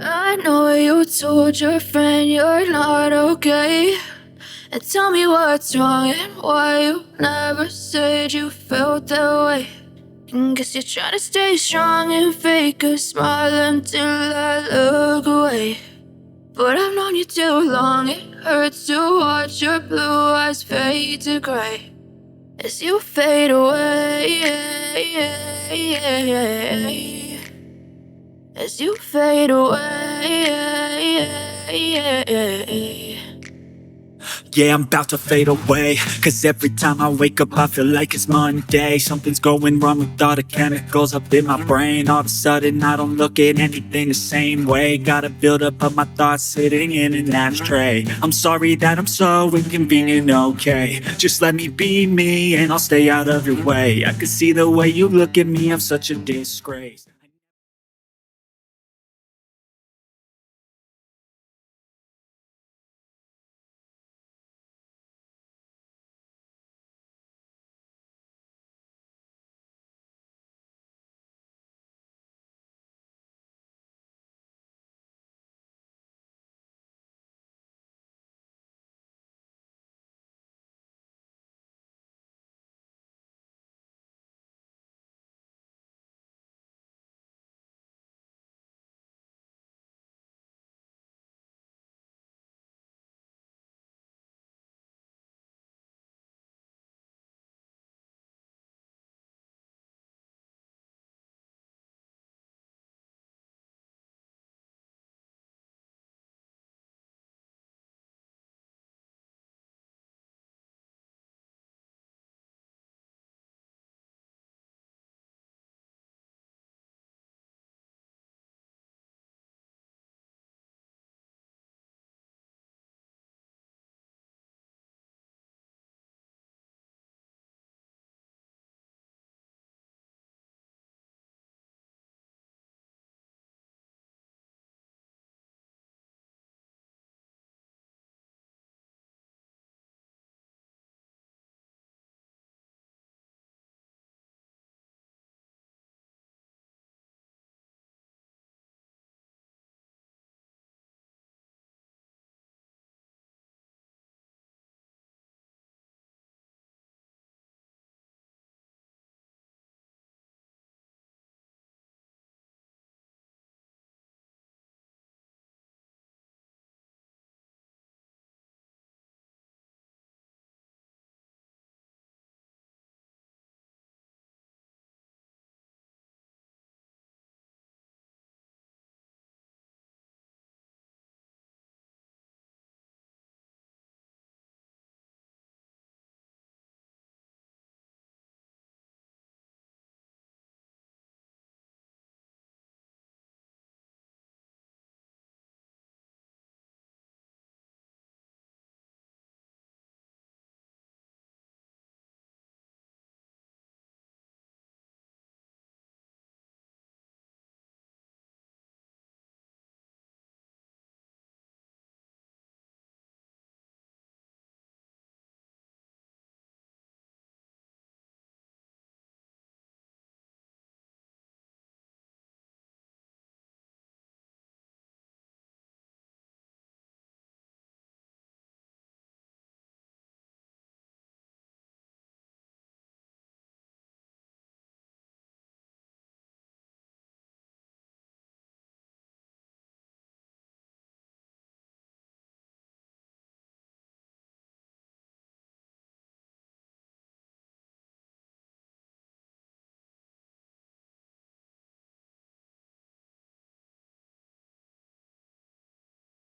I know you told your friend you're not okay, and tell me what's wrong and why you never said you felt that way. And guess you're trying to stay strong and fake a smile until I look away. But I've known you too long, it hurts to watch your blue eyes fade to gray as you fade away, as you fade away. Yeah, I'm about to fade away, cause every time I wake up I feel like it's Monday. Something's going wrong with all the chemicals up in my brain. All of a sudden I don't look at anything the same way. Gotta build up of my thoughts sitting in an ashtray. I'm sorry that I'm so inconvenient, okay. Just let me be me and I'll stay out of your way. I can see the way you look at me, I'm such a disgrace.